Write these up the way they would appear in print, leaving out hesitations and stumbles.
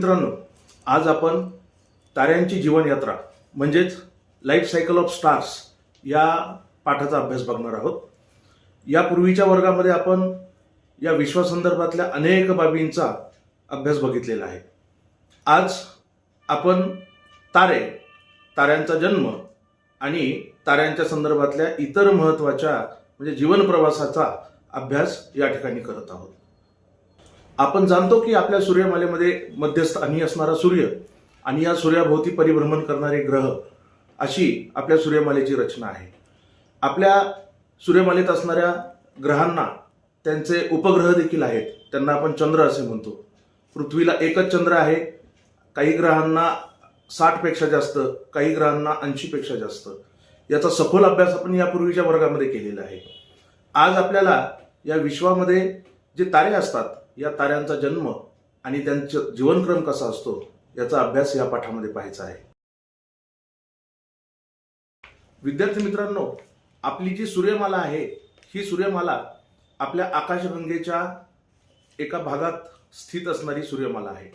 मित्रांनो, आज आपण ताऱ्यांची जीवनयात्रा म्हणजेच लाईफ सायकल ऑफ स्टार्स या पाठाचा अभ्यास बघणार आहोत. यापूर्वीच्या वर्गामध्ये आपण या विश्वासंदर्भातल्या अनेक बाबींचा अभ्यास बघितलेला आहे. आज आपण ताऱ्यांचा जन्म आणि ताऱ्यांच्या संदर्भातल्या इतर महत्त्वाच्या म्हणजे जीवन प्रवासाचा अभ्यास या ठिकाणी करत आहोत. आपण जाणतो की आपल्या सूर्यमालेमध्ये मध्यस्थानी असणारा सूर्य आणि या सूर्याभोवती परिभ्रमण करणारे ग्रह अशी आपल्या सूर्यमालेची रचना आहे. आपल्या सूर्यमालेत असणाऱ्या ग्रहांना त्यांचे उपग्रह देखील आहेत. त्यांना आपण चंद्र असे म्हणतो. पृथ्वीला एकच चंद्र आहे. काही ग्रहांना 60 पेक्षा जास्त, काही ग्रहांना 80 पेक्षा जास्त. याचा सखोल अभ्यास आपण यापूर्वीच्या वर्गामध्ये केलेला आहे. आज आपल्याला या विश्वामध्ये जे तारे असतात या ताऱ्यांचा जन्म आणि त्यांचा जीवनक्रम कसा असतो याचा अभ्यास या पाठामध्ये पाहायचा आहे. विद्यार्थी मित्रांनो, आपली जी सूर्यमाला आहे ही सूर्यमाला आपल्या आकाशगंगेच्या एका भागात स्थित असणारी सूर्यमाला आहे.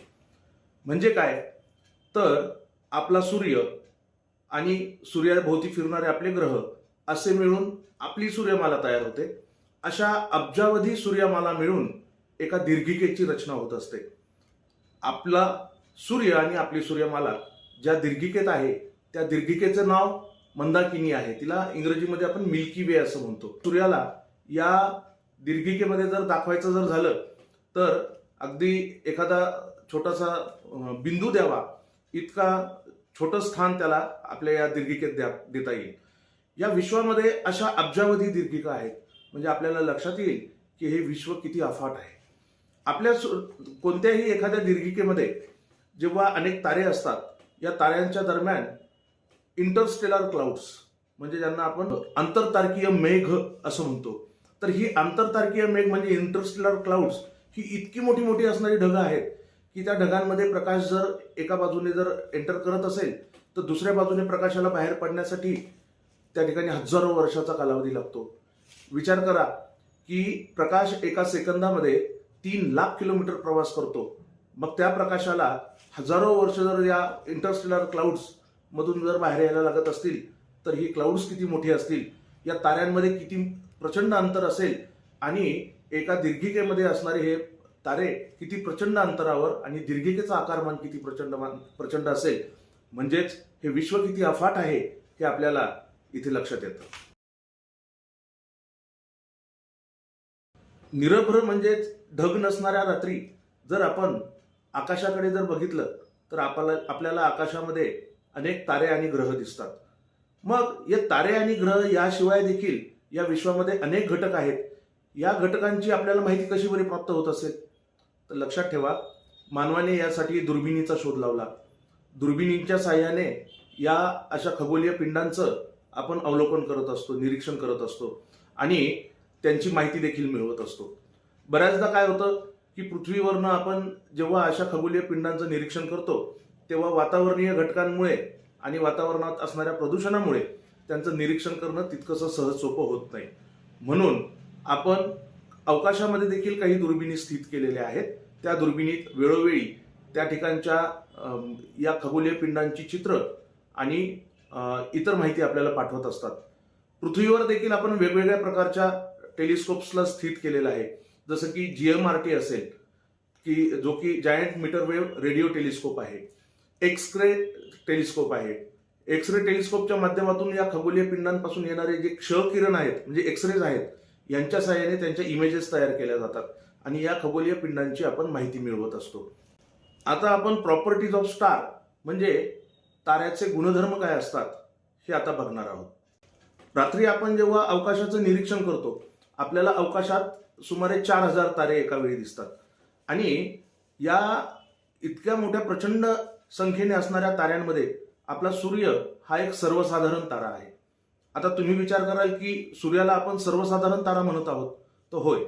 म्हणजे काय तर आपला सूर्य आणि सूर्याभोवती फिरणारे आपले ग्रह असे मिळून आपली सूर्यमाला तयार होते. अशा अब्जावधी सूर्यमाला मिळून एका दीर्घिकेची रचना होत असते. आपला सूर्य आणि आपली सूर्यमाला ज्या दीर्घिकेत आहे त्या दीर्घिकेचं नाव मंदाकिनी आहे. तिला इंग्रजीमध्ये आपण मिल्की वे असं म्हणतो. सूर्याला या दीर्घिकेमध्ये जर दाखवायचं जर झालं तर अगदी एखादा छोटासा बिंदू द्यावा इतका छोटं स्थान त्याला आपल्या या दीर्घिकेत देता येईल. या विश्वामध्ये अशा अब्जावधी दीर्घिका आहेत. म्हणजे आपल्याला लक्षात येईल की हे विश्व किती अफाट आहे. आपल्या कोणत्याही एखाद्या दीर्घिकेमध्ये जेव्हा अनेक तारे असतात या ताऱ्यांच्या दरम्यान इंटरस्टेलर क्लाउड्स म्हणजे ज्यांना आपण आंतरतारकीय मेघ असं म्हणतो. तर ही आंतरतारकीय मेघ म्हणजे इंटरस्टेलर क्लाउड्स ही इतकी मोठी मोठी असणारी ढगं आहेत की त्या ढगांमध्ये प्रकाश जर एका बाजूने जर एंटर करत असेल तर दुसऱ्या बाजूने प्रकाशाला बाहेर पडण्यासाठी त्या ठिकाणी हजारो वर्षाचा कालावधी लागतो. विचार करा की प्रकाश एका सेकंदामध्ये 3 लाख किलोमीटर प्रवास करतो. मग त्या प्रकाशाला हजारो वर्ष जर या इंटरस्टेलर क्लाउड्स मधून जर बाहेर यायला लागत असतील तर ही क्लाउड्स किती मोठी असतील, या ताऱ्यांमध्ये किती प्रचंड अंतर असेल आणि एका दीर्घिकेमध्ये असणारे हे तारे किती प्रचंड अंतरावर आणि दीर्घिकेचा आकारमान किती प्रचंड असेल. म्हणजेच हे विश्व किती अफाट आहे हे आपल्याला इथे लक्षात येतं. निरभ्र म्हणजेच ढग नसणाऱ्या रात्री जर आपण आकाशाकडे जर बघितलं तर आपल्याला आकाशामध्ये अनेक तारे आणि ग्रह दिसतात. मग या तारे आणि ग्रह याशिवाय देखील या विश्वामध्ये अनेक घटक आहेत. या घटकांची आपल्याला माहिती कशी बरी प्राप्त होत असेल तर लक्षात ठेवा, मानवाने यासाठी दुर्बिणीचा शोध लावला. दुर्बिणींच्या साहाय्याने या अशा खगोलीय पिंडांचं आपण अवलोकन करत असतो, निरीक्षण करत असतो आणि त्यांची माहिती देखील मिळवत असतो. बऱ्याचदा काय होतं की पृथ्वीवरनं आपण जेव्हा अशा खगोलीय पिंडांचं निरीक्षण करतो तेव्हा वातावरणीय घटकांमुळे आणि वातावरणात असणाऱ्या प्रदूषणामुळे त्यांचं निरीक्षण करणं तितकंसं सहज सोपं होत नाही. म्हणून आपण अवकाशामध्ये देखील काही दुर्बिणी स्थित केलेल्या आहेत. त्या दुर्बिणीत वेळोवेळी त्या ठिकाणच्या या खगोलीय पिंडांची चित्र आणि इतर माहिती आपल्याला पाठवत असतात. पृथ्वीवर देखील आपण वेगवेगळ्या प्रकारच्या टेलिस्कोप्सला स्थित केलेलं आहे. जसं की GMRT असेल की जो की giant metre wave radio telescope आहे. एक्सरे टेलिस्कोप आहे. एक्सरे टेलिस्कोपच्या माध्यमातून या खगोलीय पिंडांपासून येणारे जे क्षकिरण आहेत म्हणजे एक्सरेज आहेत यांच्या सहाय्याने त्यांच्या इमेजेस तयार केल्या जातात आणि या खगोलीय पिंडांची आपण माहिती मिळवत असतो. आता आपण प्रॉपर्टीज ऑफ स्टार म्हणजे ताऱ्याचे गुणधर्म काय असतात हे आता बघणार आहोत. रात्री आपण जेव्हा अवकाशाचं निरीक्षण करतो आपल्याला अवकाशात सुमारे 4000 तारे एका वेळी दिसतात आणि या इतक्या मोठ्या प्रचंड संख्येने असणाऱ्या ताऱ्यांमध्ये आपला सूर्य हा एक सर्वसाधारण तारा आहे. आता तुम्ही विचार कराल की सूर्याला आपण सर्वसाधारण तारा म्हणत आहोत. तर होय,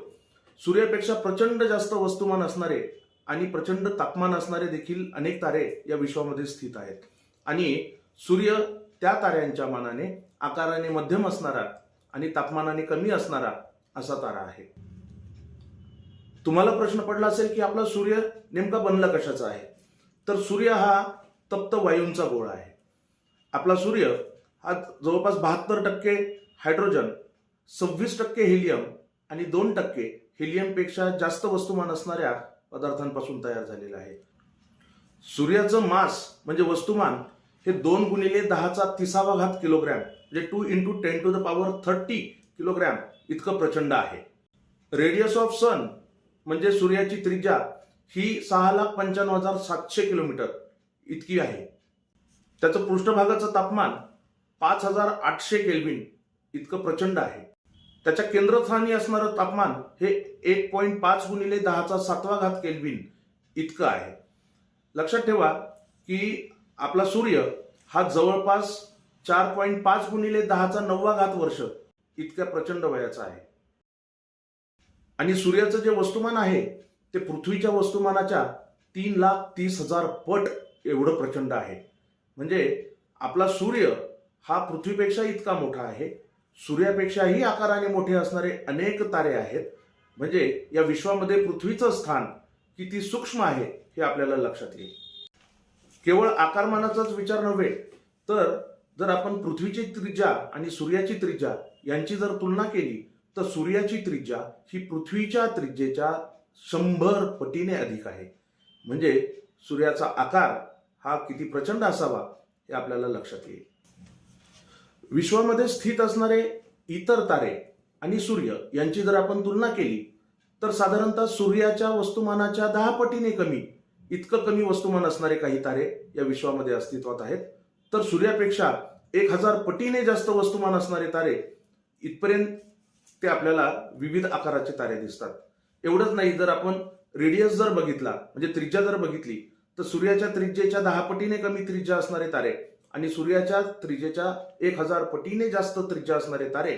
सूर्यापेक्षा प्रचंड जास्त वस्तुमान असणारे आणि प्रचंड तापमान असणारे देखील अनेक तारे या विश्वामध्ये स्थित आहेत आणि सूर्य त्या ताऱ्यांच्या मानाने आकाराने मध्यम असणारा आणि तापमानाने कमी असणारा असा तारा आहे. तुम्हाला प्रश्न पडला असेल की आपला सूर्य नेमका बनला कशाचा आहे. तर सूर्य हा तप्त वायूंचा गोळा आहे. आपला सूर्य हा जवळपास 72% हायड्रोजन, 26% हेलियम आणि 2% हेलियमपेक्षा जास्त वस्तुमान असणाऱ्या पदार्थांपासून तयार झालेला आहे. सूर्याचं मास म्हणजे वस्तुमान हे 2 गुणिले 10⁻³ किलोग्रॅम म्हणजे 2 × 10⁻30 किलोग्रॅम इतकं प्रचंड आहे. रेडियस ऑफ सन म्हणजे सूर्याची त्रिज्या ही 6,95,700 किलोमीटर इतकी आहे. त्याचं पृष्ठभागाचं तापमान 5,800 केल्विन इतकं प्रचंड आहे. त्याच्या केंद्रस्थानी असणारं तापमान हे 1.5 गुणिले 10⁷ केल्विन इतकं आहे. लक्षात ठेवा की आपला सूर्य हा जवळपास 4.5 गुणिले 10⁹ वर्ष इतक्या प्रचंड वयाचा आहे. आणि सूर्याचं जे वस्तुमान आहे ते पृथ्वीच्या वस्तुमानाच्या 3,30,000 पट एवढं प्रचंड आहे. म्हणजे आपला सूर्य हा पृथ्वीपेक्षा इतका मोठा आहे. सूर्यापेक्षाही आकाराने मोठे असणारे अनेक तारे आहेत. म्हणजे या विश्वामध्ये पृथ्वीचं स्थान किती सूक्ष्म आहे हे आपल्याला लक्षात येईल. केवळ आकारमानाचाच विचार नव्हे तर जर आपण पृथ्वीची त्रिज्या आणि सूर्याची त्रिज्या यांची जर तुलना केली तर सूर्याची त्रिज्या ही पृथ्वीच्या त्रिज्येच्या 100 पटीने अधिक आहे. म्हणजे सूर्याचा आकार हा किती प्रचंड असावा हे आपल्याला लक्षात येईल. विश्वामध्ये स्थित असणारे इतर तारे आणि सूर्य यांची जर आपण तुलना केली तर साधारणतः सूर्याच्या वस्तुमानाच्या 10 पटीने कमी इतकं कमी वस्तुमान असणारे काही तारे या विश्वामध्ये अस्तित्वात आहेत. तर सूर्यापेक्षा 1000 पटीने जास्त वस्तुमान असणारे तारे इथपर्यंत ते आपल्याला विविध आकाराचे तारे दिसतात. एवढंच नाही, जर आपण रेडियस जर बघितला म्हणजे त्रिज्या जर बघितली तर सूर्याच्या त्रिज्येच्या 10 पटीने कमी त्रिज्या असणारे तारे आणि सूर्याच्या त्रिज्येच्या 1000 पटीने जास्त त्रिज्या असणारे तारे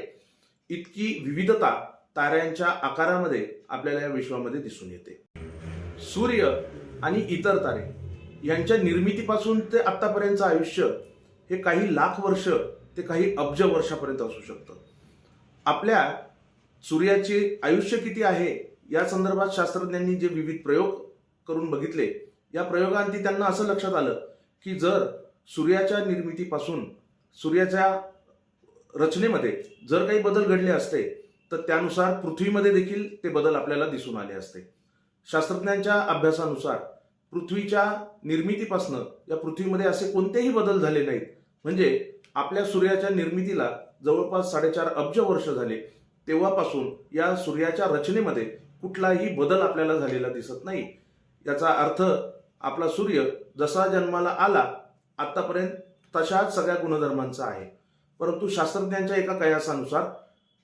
इतकी विविधता ताऱ्यांच्या आकारामध्ये आपल्याला या विश्वामध्ये दिसून येते. सूर्य आणि इतर तारे यांच्या निर्मितीपासून ते आतापर्यंतचं आयुष्य हे काही लाख वर्ष ते काही अब्ज वर्षापर्यंत असू शकतं. आपल्या सूर्याचे आयुष्य किती आहे या संदर्भात शास्त्रज्ञांनी जे विविध प्रयोग करून बघितले, या प्रयोगांती त्यांना असं लक्षात आलं की जर सूर्याच्या निर्मितीपासून सूर्याच्या रचनेमध्ये जर काही बदल घडले असते तर त्यानुसार पृथ्वीमध्ये देखील ते बदल आपल्याला दिसून आले असते. शास्त्रज्ञांच्या अभ्यासानुसार पृथ्वीच्या निर्मितीपासून या पृथ्वीमध्ये असे कोणतेही बदल झाले नाहीत. म्हणजे आपल्या सूर्याच्या निर्मितीला जवळपास 4.5 अब्ज वर्ष झाले. तेव्हापासून या सूर्याच्या रचनेमध्ये कुठलाही बदल आपल्याला झालेला दिसत नाही. याचा अर्थ आपला सूर्य जसा जन्माला आला आतापर्यंत तशाच सगळ्या गुणधर्मांचा आहे. परंतु शास्त्रज्ञांच्या एका कयासानुसार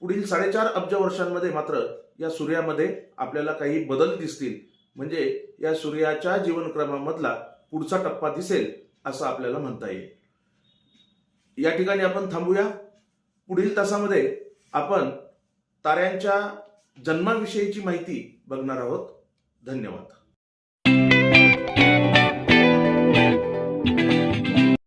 पुढील 4.5 अब्ज वर्षांमध्ये मात्र या सूर्यामध्ये आपल्याला काही बदल दिसतील. म्हणजे या सूर्याच्या जीवनक्रमामधला पुढचा टप्पा दिसेल असं आपल्याला म्हणता येईल. या ठिकाणी आपण थांबूया. पुढील तासामध्ये आपण ताऱ्यांच्या जन्माविषयीची माहिती बघणार आहोत. धन्यवाद.